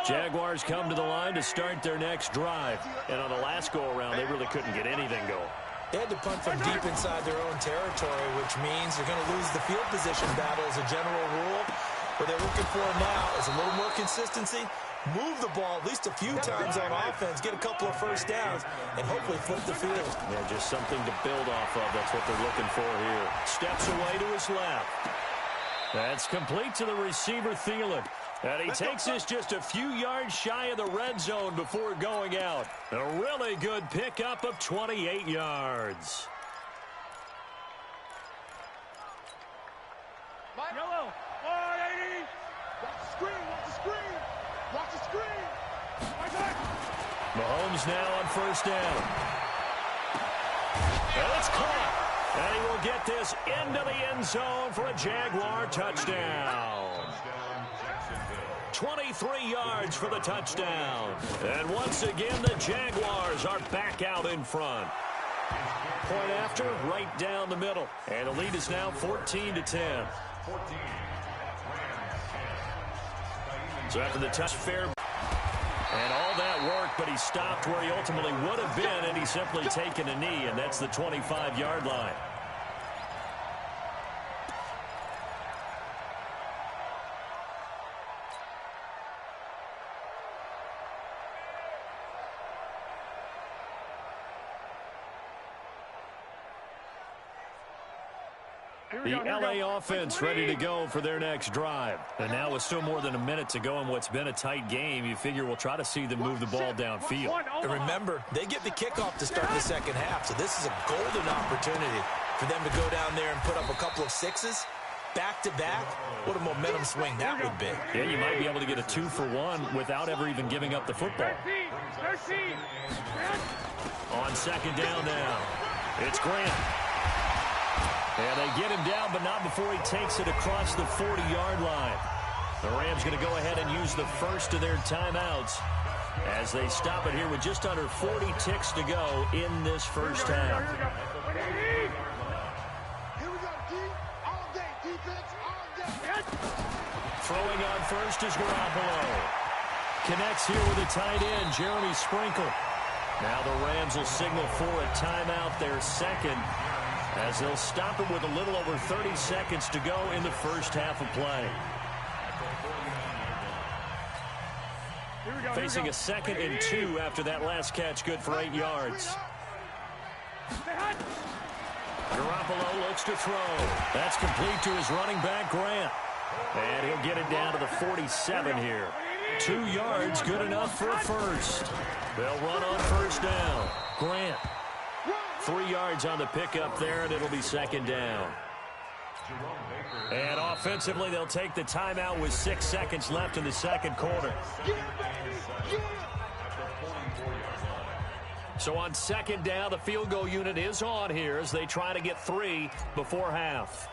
Jaguars come to the line to start their next drive. And on the last go-around, they really couldn't get anything going. They had to punt from deep inside their own territory, which means they're going to lose the field position battle as a general rule. What they're looking for now is a little more consistency, move the ball at least a few times on offense, get a couple of first downs, and hopefully flip the field. Yeah, just something to build off of. That's what they're looking for here. Steps away to his left. That's complete to the receiver, Thielen. And he takes this just a few yards shy of the red zone before going out. A really good pickup of 28 yards. Yellow. 480. Watch the screen. Watch the screen. Watch the screen. Mahomes now on first down. And it's caught. And he will get this into the end zone for a Jaguar touchdown. 23 yards for the touchdown. And once again, the Jaguars are back out in front. Point after, right down the middle. And the lead is now 14-10. So after the touch, fair. And all that work, but he stopped where he ultimately would have been, and he's simply taken a knee, and that's the 25-yard line. The LA offense ready to go for their next drive. And now with still more than a minute to go in what's been a tight game, you figure we'll try to see them move the ball downfield. And remember, they get the kickoff to start the second half, so this is a golden opportunity for them to go down there and put up a couple of sixes back-to-back. What a momentum swing that would be. Yeah, you might be able to get a 2-for-1 without ever even giving up the football. On second down now, it's Grant. And they get him down, but not before he takes it across the 40-yard line. The Rams going to go ahead and use the first of their timeouts as they stop it here with just under 40 ticks to go in this first half. Here we go, D. All day, defense, all day. Throwing on first is Garoppolo. Connects here with a tight end, Jeremy Sprinkle. Now the Rams will signal for a timeout, their second, as they'll stop it with a little over 30 seconds to go in the first half of play. Facing a 2nd and 2 after that last catch, good for 8 yards. Garoppolo looks to throw. That's complete to his running back, Grant. And he'll get it down to the 47 here. 2 yards, good enough for a first. They'll run on first down. Grant. 3 yards on the pickup there, and it'll be second down. And offensively, they'll take the timeout with 6 seconds left in the second quarter. So on second down, the field goal unit is on here as they try to get 3 before half.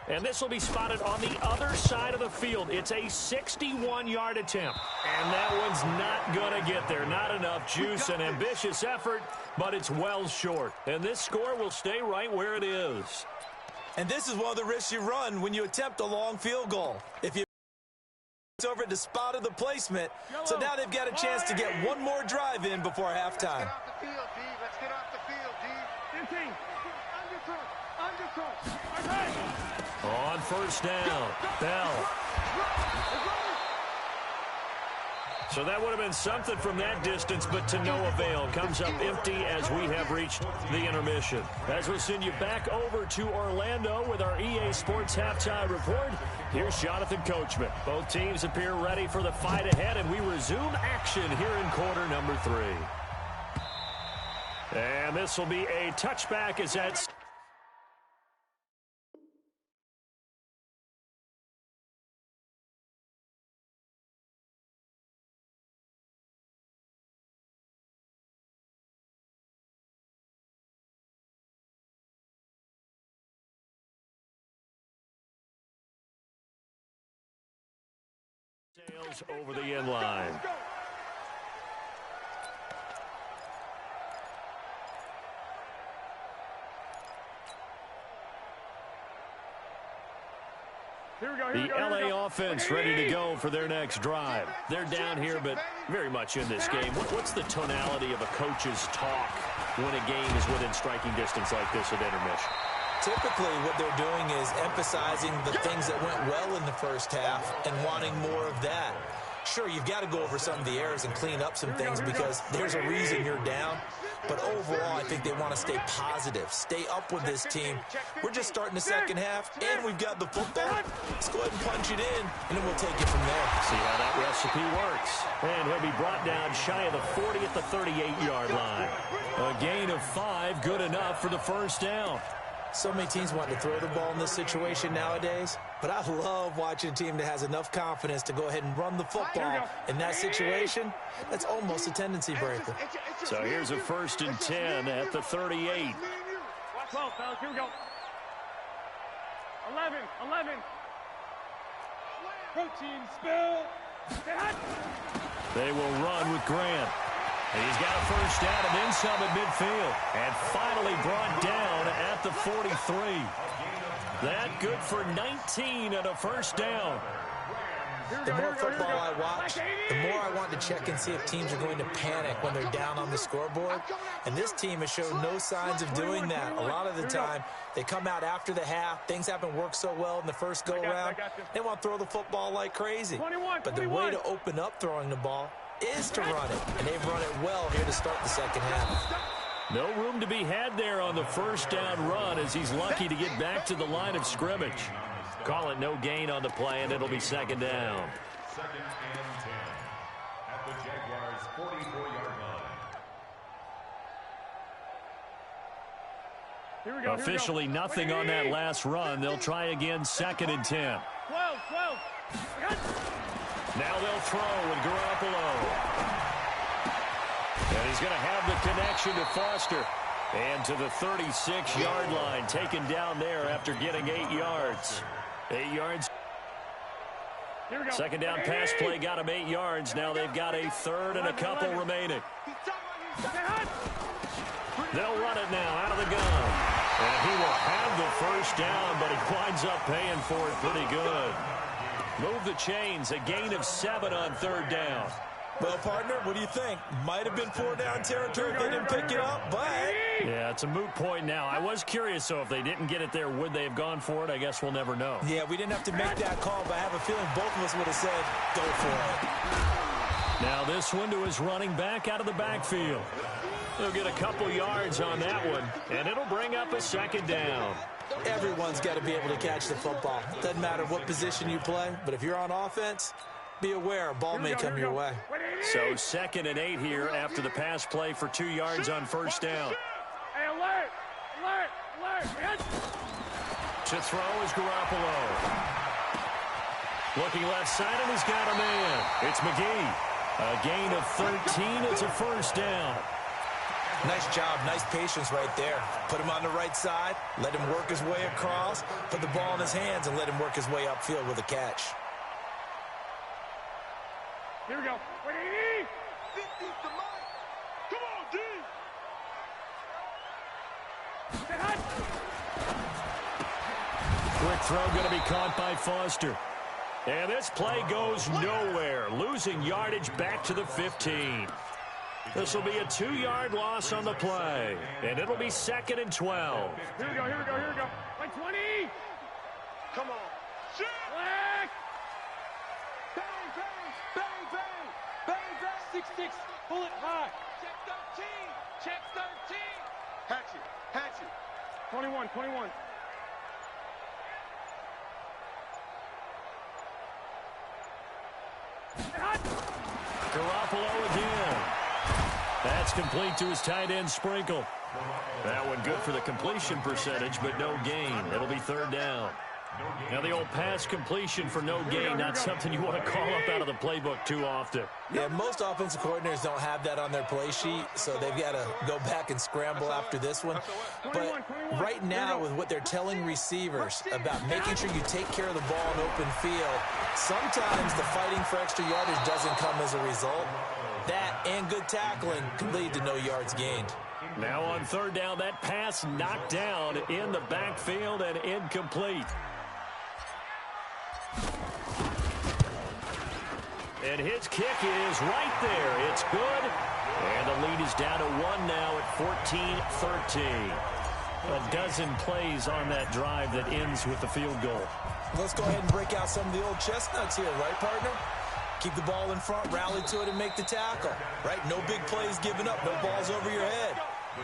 And this will be spotted on the other side of the field. It's a 61-yard attempt. And that one's not going to get there. Not enough juice, an ambitious effort, but it's well short. And this score will stay right where it is. And this is one of the risks you run when you attempt a long field goal. If you over at the spot of the placement, so now they've got a chance to get one more drive in before halftime. Let's get off the field, D. Undercut. On first down, Bell. So that would have been something from that distance, but to no avail. Comes up empty as we have reached the intermission. As we'll send you back over to Orlando with our EA Sports Halftime Report, here's Jonathan Coachman. Both teams appear ready for the fight ahead, and we resume action here in quarter number 3. And this will be a touchback as that's... sails over the end line. The LA offense ready to go for their next drive. They're down here, but very much in this game. What's the tonality of a coach's talk when a game is within striking distance like this at intermission? Typically, what they're doing is emphasizing the things that went well in the first half and wanting more of that. Sure, you've got to go over some of the errors and clean up some things because there's a reason you're down. But overall, I think they want to stay positive, stay up with this team. We're just starting the second half, and we've got the football. Let's go ahead and punch it in, and then we'll take it from there. See how that recipe works. And he'll be brought down shy of the 40 at the 38-yard line. A gain of 5, good enough for the first down. So many teams want to throw the ball in this situation nowadays, but I love watching a team that has enough confidence to go ahead and run the football in that situation. That's almost a tendency breaker. So here's a 1st and 10 at the 38. 12, fellas, here we go. 11. Protein spill. They will run with Grant. He's got a first down and then some at midfield. And finally brought down at the 43. That good for 19 and a first down. The more football I watch, the more I want to check and see if teams are going to panic when they're down on the scoreboard. And this team has shown no signs of doing that. A lot of the time, they come out after the half. Things haven't worked so well in the first go-around. They want to throw the football like crazy. But the way to open up throwing the ball is to run it, and they've run it well here to start the second half. No room to be had there on the first down run as he's lucky to get back to the line of scrimmage. Call it no gain on the play, and it'll be second down. 2nd and 10 at the Jaguars' 44-yard line. Officially nothing on that last run. They'll try again, 2nd and 10. 12. Now they'll throw with Garoppolo. And he's going to have the connection to Foster. And to the 36-yard line, taken down there after getting 8 yards. 8 yards. Second down pass play got him 8 yards. Now they've got a 3rd and a couple remaining. They'll run it now out of the gun. And he will have the first down, but he winds up paying for it pretty good. Move the chains, a gain of 7 on 3rd down. Well, partner, what do you think? Might have been 4-down territory if they didn't pick it up, but... Yeah, it's a moot point now. I was curious, so if they didn't get it there, would they have gone for it? I guess we'll never know. Yeah, we didn't have to make that call, but I have a feeling both of us would have said, go for it. Now this one to his running back out of the backfield. He'll get a couple yards on that one, and it'll bring up a 2nd down. Everyone's got to be able to catch the football. Doesn't matter what position you play, but if you're on offense, be aware a ball may come your way. So 2nd and 8 here after the pass play for 2 yards on first down. Hey, alert! To throw is Garoppolo. Looking left side, and he's got a man. It's McGee. A gain of 13. It's a first down. Nice job, nice patience right there. Put him on the right side, let him work his way across, put the ball in his hands, and let him work his way upfield with a catch. Here we go. 50's the mark. Come on, D. Quick throw going to be caught by Foster. And this play goes nowhere. Losing yardage back to the 15. This will be a 2-yard loss on the play. And it'll be 2nd and 12. Here we go. Like 20. Come on. Shit. Black. Bang, bang, bang, bang, bang, bang. 6-6. Pull it high. Check 13. Hatchet. 21. Garoppolo again. That's complete to his tight end, Sprinkle. That one good for the completion percentage, but no gain. It'll be 3rd down. Now the old pass completion for no gain, not something you want to call up out of the playbook too often. Yeah, most offensive coordinators don't have that on their play sheet, so they've got to go back and scramble after this one. But right now, with what they're telling receivers about making sure you take care of the ball in open field, sometimes the fighting for extra yardage doesn't come as a result. That and good tackling can lead to no yards gained. Now on 3rd down, that pass knocked down in the backfield and incomplete. And his kick is right there. It's good. And the lead is down to 1 now at 14-13. A dozen plays on that drive that ends with the field goal. Let's go ahead and break out some of the old chestnuts here, right, partner? Keep the ball in front, rally to it, and make the tackle, right? No big plays given up, no balls over your head.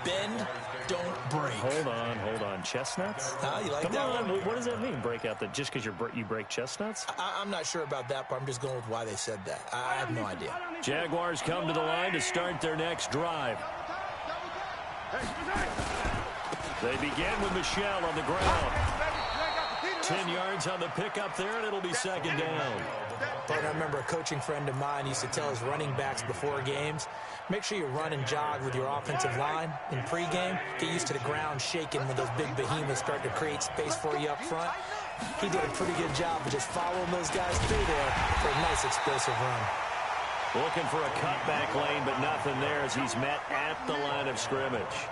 Bend, don't break. Hold on. Chestnuts? You like Come that on. one? What does that mean, break out? That just because you break chestnuts? I'm not sure about that, but I'm just going with why they said that. I have no idea. Jaguars come to the line to start their next drive. They begin with Michelle on the ground. 10 yards on the pickup there, and it'll be second down. But I remember a coaching friend of mine used to tell his running backs before games, make sure you run and jog with your offensive line in pregame. Get used to the ground shaking when those big behemoths start to create space for you up front. He did a pretty good job of just following those guys through there for a nice explosive run. Looking for a cutback lane, but nothing there as he's met at the line of scrimmage.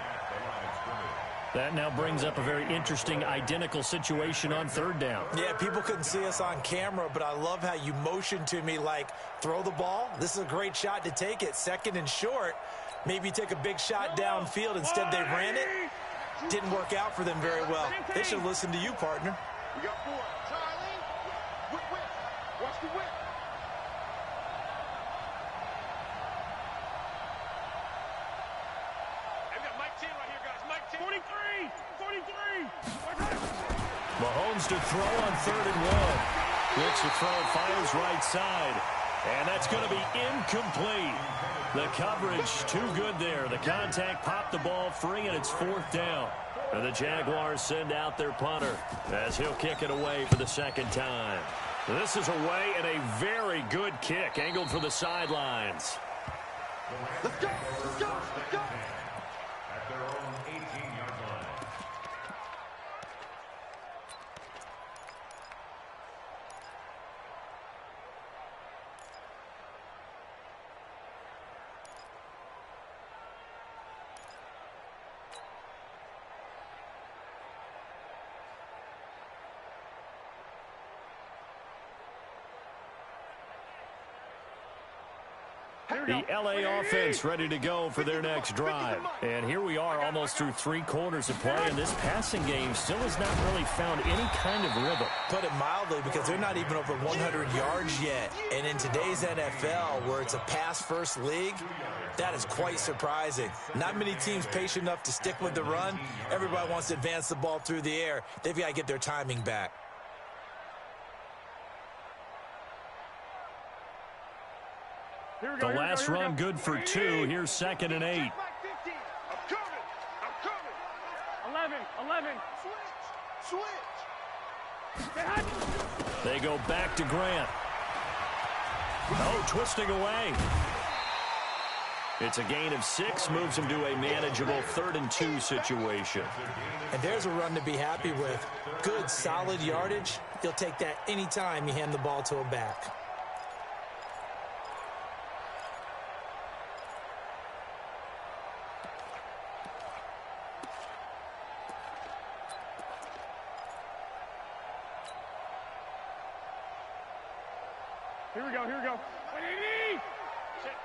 That now brings up a very interesting identical situation on third down. Yeah, people couldn't see us on camera, but I love how you motioned to me like, throw the ball. This is a great shot to take it. Second and short. Maybe take a big shot downfield. Instead, they ran it. Didn't work out for them very well. They should listen to you, partner. We got 4. Charlie. Whip. Watch the whip. We got Mike 10 right here, guys. Mike 10. 43. Mahomes to throw on 3rd and 1. Looks to throw, fires right side. And that's going to be incomplete. The coverage too good there. The contact popped the ball free, and it's 4th down. And the Jaguars send out their punter as he'll kick it away for the second time. This is away and a very good kick, angled for the sidelines. Let's go. At their own 18-yard line. The LA offense ready to go for their next drive. And here we are almost through 3 quarters of play, and this passing game still has not really found any kind of rhythm. Put it mildly, because they're not even over 100 yards yet. And in today's NFL, where it's a pass-first league, that is quite surprising. Not many teams patient enough to stick with the run. Everybody wants to advance the ball through the air. They've got to get their timing back. The last run good for 2. Here's 2nd and 8. I'm coming. 11. Switch. They go back to Grant. Oh, twisting away. It's a gain of 6, moves him to a manageable 3rd and 2 situation. And there's a run to be happy with. Good, solid yardage. You'll take that anytime you hand the ball to a back. Here we go. 180. Check.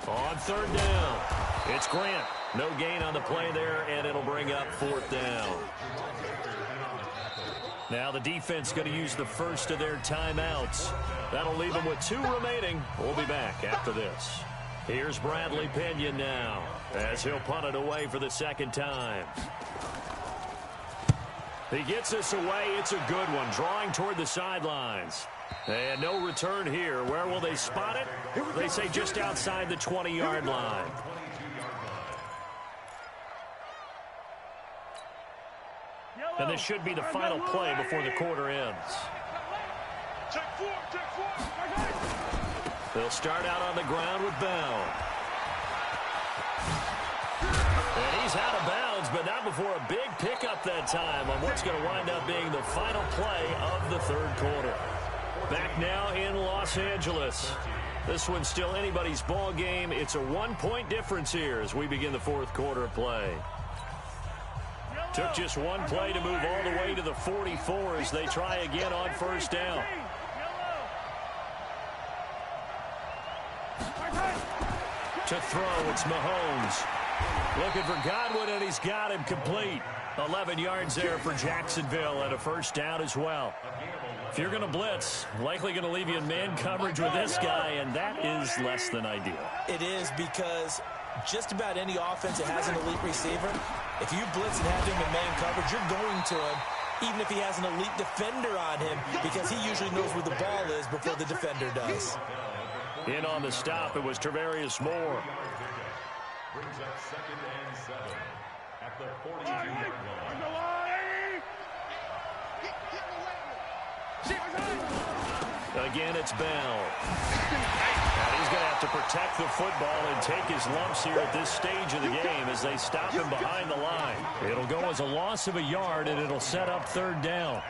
On 3rd down, it's Grant. No gain on the play there, and it'll bring up 4th down. Now the defense going to use the first of their timeouts. That'll leave them with 2 remaining. We'll be back after this. Here's Bradley Pinion now as he'll punt it away for the 2nd time. He gets this away. It's a good one, drawing toward the sidelines. And no return here. Where will they spot it? They say just outside the 20-yard line. And this should be the final play before the quarter ends. Check 4. They'll start out on the ground with Bell. And he's out of bounds, but not before a big pickup that time on what's going to wind up being the final play of the 3rd quarter. Back now in Los Angeles. This one's still anybody's ball game. It's a 1-point difference here as we begin the 4th quarter of play. Took just one play to move all the way to the 44 as they try again on first down. To throw, it's Mahomes. Looking for Godwin, and he's got him complete. 11 yards there for Jacksonville and a first down as well. If you're going to blitz, likely going to leave you in man coverage with this guy, and that is less than ideal. It is, because just about any offense that has an elite receiver, if you blitz and have him in man coverage, you're going to him, even if he has an elite defender on him, because he usually knows where the ball is before the defender does. In on the stop, it was Travarius Moore. Brings up 2nd and 7 at the 42-yard line. Again, it's Bell. And he's going to have to protect the football and take his lumps here at this stage of the game as they stop him behind the line. It'll go as a loss of a yard, and it'll set up third down.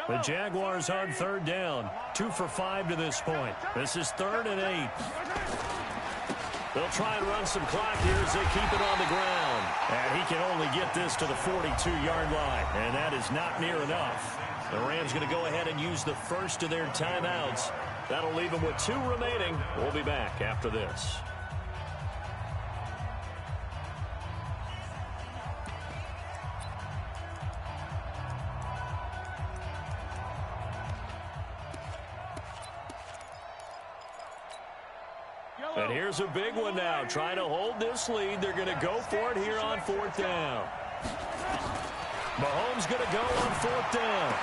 The Jaguars on third down. 2 for 5 to this point. This is 3rd and 8. They'll try and run some clock here as they keep it on the ground. And he can only get this to the 42-yard line. And that is not near enough. The Rams going to go ahead and use the first of their timeouts. That'll leave them with 2 remaining. We'll be back after this. And here's a big one now. Trying to hold this lead. They're going to go for it here on 4th down. Mahomes going to go on 4th down.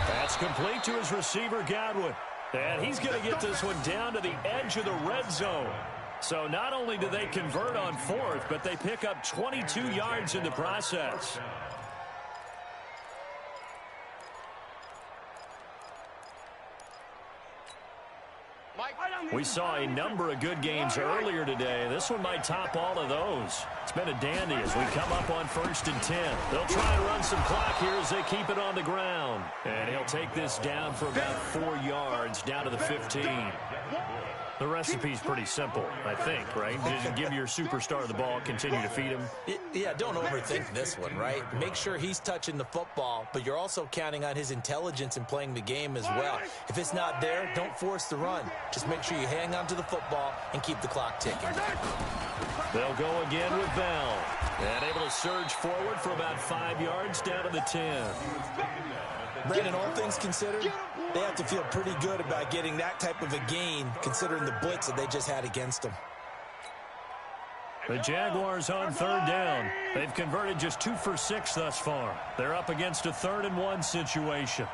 That's complete to his receiver, Godwin. And he's going to get this one down to the edge of the red zone. So not only do they convert on 4th, but they pick up 22 yards in the process. We saw a number of good games earlier today. This one might top all of those. It's been a dandy as we come up on 1st and 10. They'll try and run some clock here as they keep it on the ground. And he'll take this down for about 4 yards, down to the 15. The recipe's pretty simple, I think, right? Just give your superstar the ball, continue to feed him. Yeah, don't overthink this one, right? Make sure he's touching the football, but you're also counting on his intelligence in playing the game as well. If it's not there, don't force the run. Just make sure you hang on to the football and keep the clock ticking. They'll go again with Bell. And able to surge forward for about 5 yards down to the 10. Brandon, all things considered, they have to feel pretty good about getting that type of a gain, considering the blitz that they just had against them. The Jaguars on 3rd down. They've converted just 2 for 6 thus far. They're up against a 3rd and 1 situation.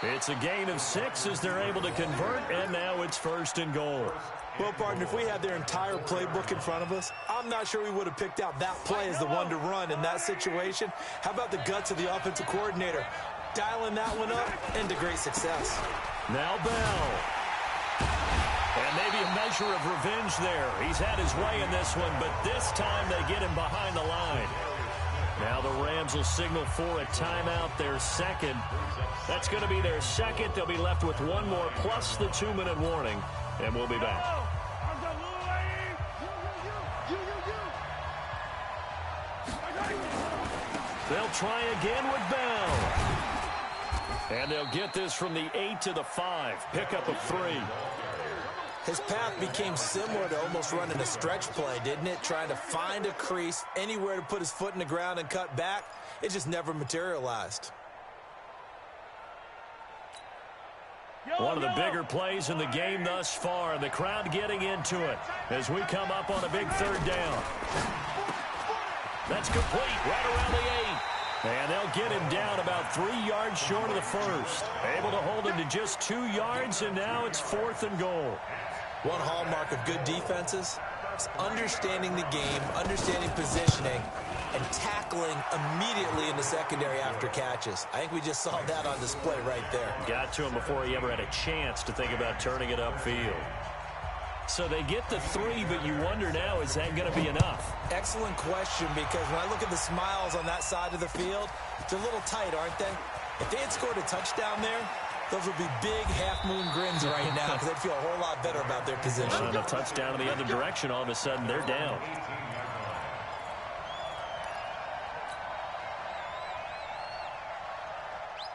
It's a gain of 6 as they're able to convert, and now it's 1st and goal. Well, partner, if we had their entire playbook in front of us, I'm not sure we would have picked out that play as the one to run in that situation. How about the guts of the offensive coordinator? Dialing that one up into great success. Now Bell. And maybe a measure of revenge there. He's had his way in this one, but this time they get him behind the line. Now the Rams will signal for a timeout, their second. That's going to be their second. They'll be left with one more plus the 2-minute warning, and we'll be back. They'll try again with Bell. And they'll get this from the 8 to the 5. Pickup of 3. His path became similar to almost running a stretch play, didn't it? Trying to find a crease, anywhere to put his foot in the ground and cut back. It just never materialized. One of the bigger plays in the game thus far. The crowd getting into it as we come up on a big 3rd down. That's complete right around the 8. And they'll get him down about 3 yards short of the 1st. Able to hold him to just 2 yards, and now it's 4th and goal. One hallmark of good defenses is understanding the game, understanding positioning, and tackling immediately in the secondary after catches. I think we just saw that on display right there. Got to him before he ever had a chance to think about turning it upfield. So they get the 3, but you wonder now, is that going to be enough? Excellent question, because when I look at the smiles on that side of the field, they're a little tight, aren't they? If they had scored a touchdown there, those would be big half-moon grins right now because they'd feel a whole lot better about their position. And a touchdown in the other direction, all of a sudden they're down.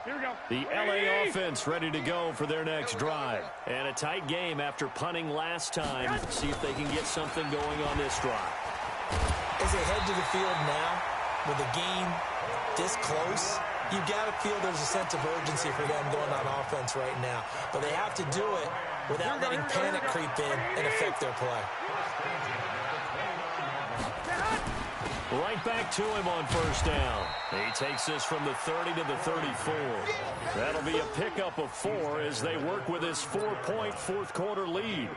Here we go. The LA offense ready to go for their next drive. And a tight game after punting last time. See if they can get something going on this drive. As they head to the field now, with the game this close, you've got to feel there's a sense of urgency for them going on offense right now. But they have to do it without letting panic creep in and affect their play. Right back to him on first down. He takes this from the 30 to the 34. That'll be a pickup of 4 as they work with his 4-point fourth-quarter lead.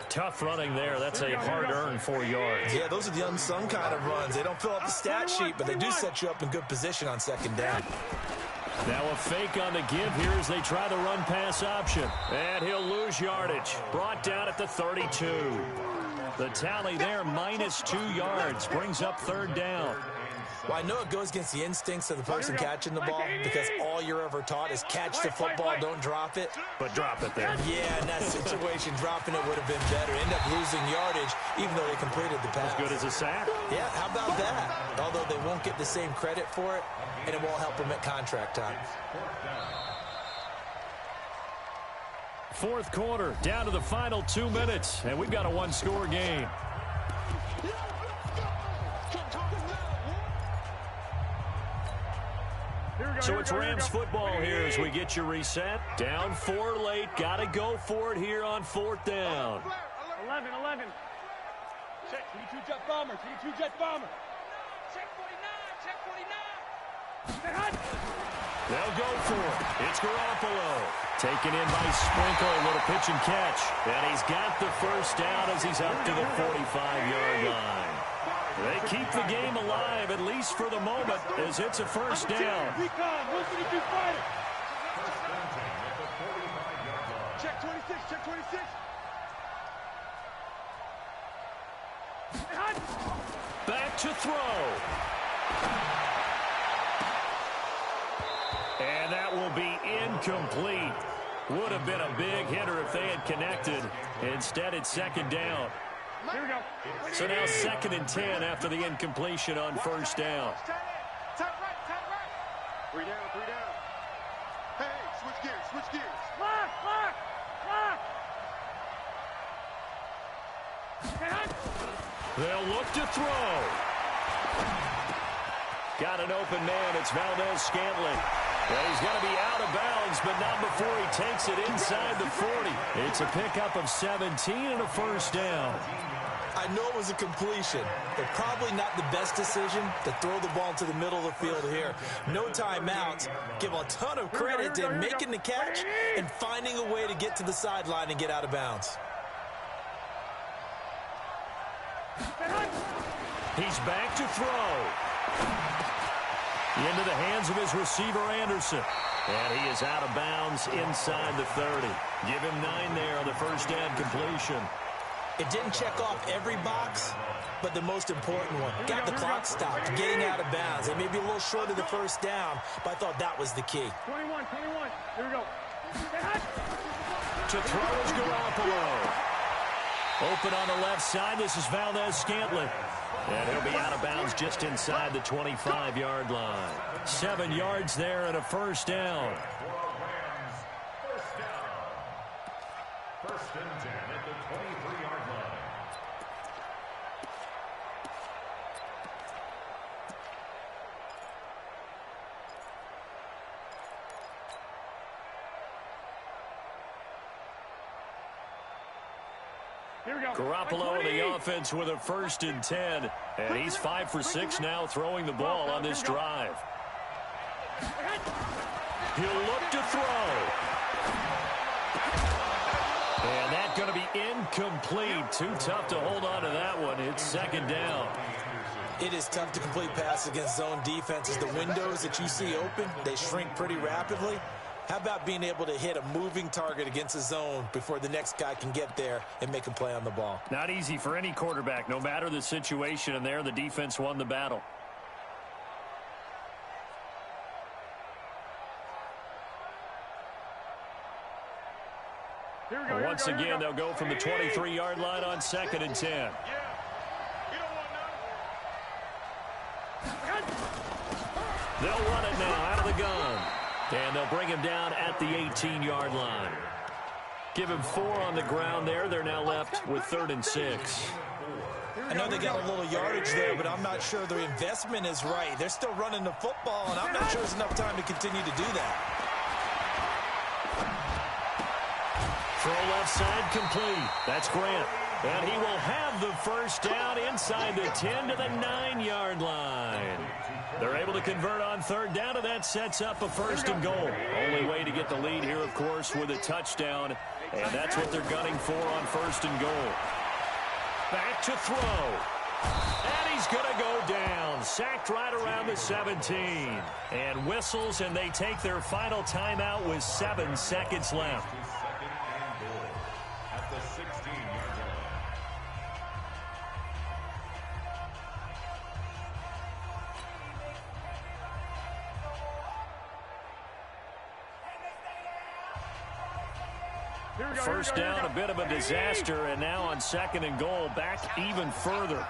Tough running there. That's a hard-earned 4 yards. Yeah, those are the unsung kind of runs. They don't fill up the stat sheet, but they do set you up in good position on second down. Now a fake on the give here as they try the run-pass option. And he'll lose yardage. Brought down at the 32. The tally there, -2 yards, brings up third down. Well, I know it goes against the instincts of the person catching the ball because all you're ever taught is catch the football, don't drop it. But drop it there. Yeah, in that situation, dropping it would have been better. End up losing yardage, even though they completed the pass. As good as a sack. Yeah, how about that? Although they won't get the same credit for it, and it won't help them at contract time. Fourth quarter, down to the final 2 minutes, and we've got a one-score game. So it's Rams football here as we get you reset. Down 4 late, got to go for it here on fourth down. 11. Check, 22 jet bomber, 22 jet bomber. Check 49. They'll go for it. It's Garoppolo. Taken in by Sprinkle, a little pitch and catch. And he's got the first down as he's up to the 45-yard line. They keep the game alive, at least for the moment, as it's a first down. Check 26, check 26. Back to throw. And that will be incomplete. Would have been a big hitter if they had connected. Instead, it's second down. Here we go. So now 2nd and 10 after the incompletion on first down. Tap right. 3 down. Hey, switch gears. Lock. They'll look to throw. Got an open man. It's Valdez-Scantling. Well, he's going to be out of bounds, but not before he takes it inside the 40. It's a pickup of 17 and a first down. I know it was a completion, but probably not the best decision to throw the ball to the middle of the field here. No timeouts. Give a ton of credit to making the catch and finding a way to get to the sideline and get out of bounds. He's back to throw. Into the hands of his receiver, Anderson. And he is out of bounds inside the 30. Give him 9 there on the first down completion. It didn't check off every box, but the most important one. Got the clock stopped, getting out of bounds. They may be a little short of the first down, but I thought that was the key. 21. Here we go. To throw is Garoppolo. Open on the left side. This is Valdez-Scantling. And he'll be out of bounds just inside the 25-yard line. 7 yards there and a first down. First and 10 at the 23-yard line. Here we go. Garoppolo in the offense with a first and 10. And he's 5 for 6 now throwing the ball on this drive. He'll look to throw. And that's going to be incomplete. Too tough to hold on to that one. It's second down. It is tough to complete passes against zone defenses. The windows that you see open, they shrink pretty rapidly. How about being able to hit a moving target against a zone before the next guy can get there and make a play on the ball? Not easy for any quarterback, no matter the situation, and there the defense won the battle. Once again, they'll go from the 23-yard line on 2nd and 10. They'll run it now out of the gun. And they'll bring him down at the 18-yard line. Give him 4 on the ground there. They're now left with 3rd and 6. I know they got a little yardage there, but I'm not sure the investment is right. They're still running the football, and I'm not sure there's enough time to continue to do that. Throw left side complete. That's Grant. And he will have the first down inside the 10 to the 9-yard line. They're able to convert on 3rd down, and that sets up a 1st and goal. Only way to get the lead here, of course, with a touchdown. And that's what they're gunning for on 1st and goal. Back to throw. And he's going to go down. Sacked right around the 17. And whistles, and they take their final timeout with 7 seconds left. At the 16-yard line. First down, a bit of a disaster, and now on 2nd and goal, back even further.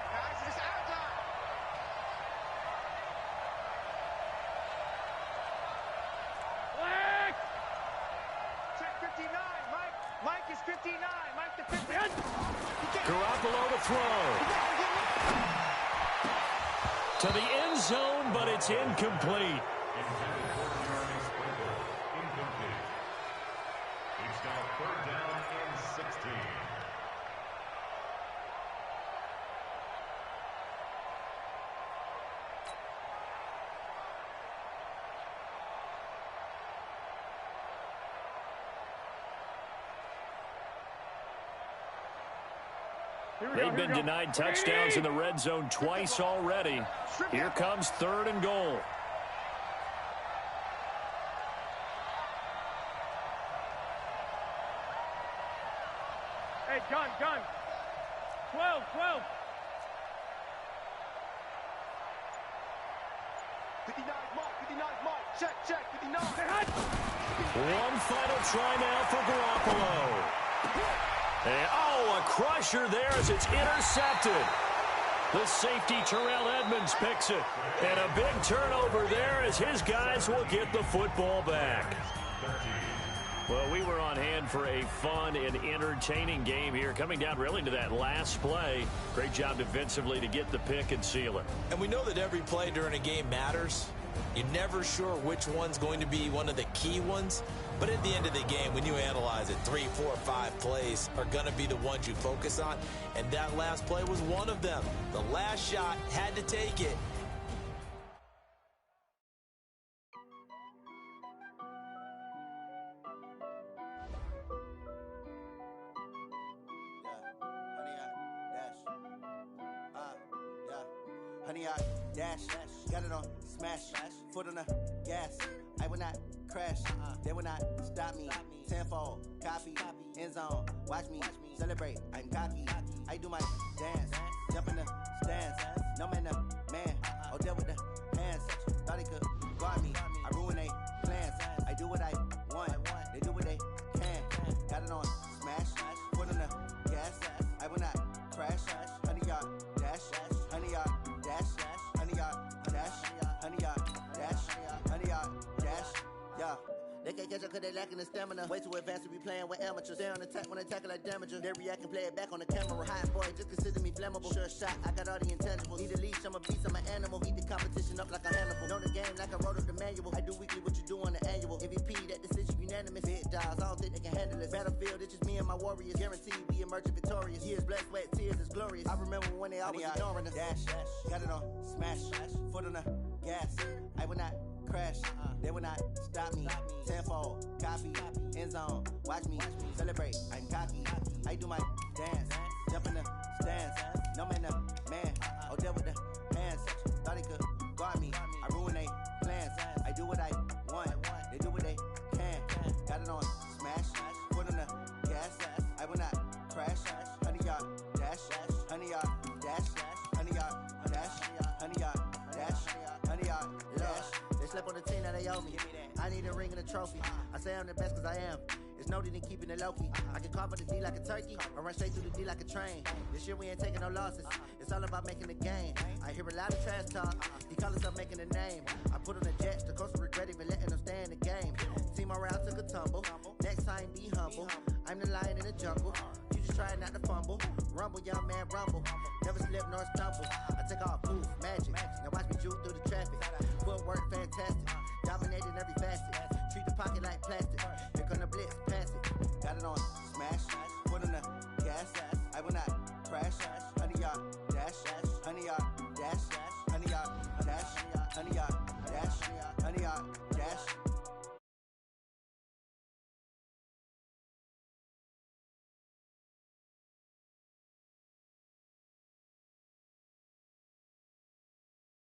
Check 59, Mike. Mike is 59. Mike the 59. Garoppolo to throw. To the end zone, but it's incomplete. It's now 3rd down and 16. They've been denied touchdowns in the red zone twice already. Here comes 3rd and goal. Hey, gun. 12. 59, Mark. Check, 59. One final try now for Garoppolo. And, a crusher there as it's intercepted. The safety, Terrell Edmonds, picks it. And a big turnover there as his guys will get the football back. Well, we were on hand for a fun and entertaining game here, coming down really to that last play. Great job defensively to get the pick and seal it. And we know that every play during a game matters. You're never sure which one's going to be one of the key ones. But at the end of the game, when you analyze it, 3, 4, 5 plays are going to be the ones you focus on. And that last play was one of them. The last shot had to take it. Honey, I dash, got it on smash, foot on the gas. I will not crash, they will not stop me. Tenfold, copy, end zone, watch me celebrate. I'm cocky, I do my dance, jump in the stands. No man, oh, deal with the hands. Thought he could guard me, I ruin they plans. I do what I want, they do what they can. Got it on smash, foot on the gas. I will not crash, honey, y'all dash, honey, y'all dash, honey, y'all dash, honey, y'all dash, honey, y'all dash, yeah. They can't catch up cause they lacking the stamina. Way too advanced to be playing with amateurs. Stay on attack when they tackle like damager. They react and play it back on the camera. Hot boy, just consider me flammable. Sure shot, I got all the intangibles. Need a leash, I'm a beast, I'm an animal. Eat the competition up like a Hannibal. Know the game like I wrote up the manual. I do weekly what you do on the annual. MVP, that decision unanimous. Big dogs, I don't think they can handle it. Battlefield, it's just me and my warriors. Guaranteed we emerge victorious. Years, blood, sweat, tears, it's glorious. I remember when they always ignoring us. Dash, got it on smash, foot on the gas. I will not crash, they will not stop me. Tenfold, copy, end zone, watch me celebrate. I'm cocky, I do my dance, jump in the stands. No man, oh, deal with the hands. Thought he could guard me, I ruin they plans. I do what I want, they do what they can. dash, 100 yard, dash, 100 yard, dash, 100 yard, dash. They slept on the team, now they owe me. I need a ring and a trophy. I say I'm the best cause I am. It's no need in keeping it low-key. I can carve up the D like a turkey or run straight through the D like a train. This year we ain't taking no losses. It's all about making the game. I hear a lot of trash talk. He call us up making a name. I put on the jets. The coach will regret even letting them stay in the game. Team morale took a tumble. Next time be humble. I'm the lion in the jungle. You just try not to fumble. Rumble, young man, rumble. Never slip nor stumble. I take all poof, magic. Now watch me juke through the traffic.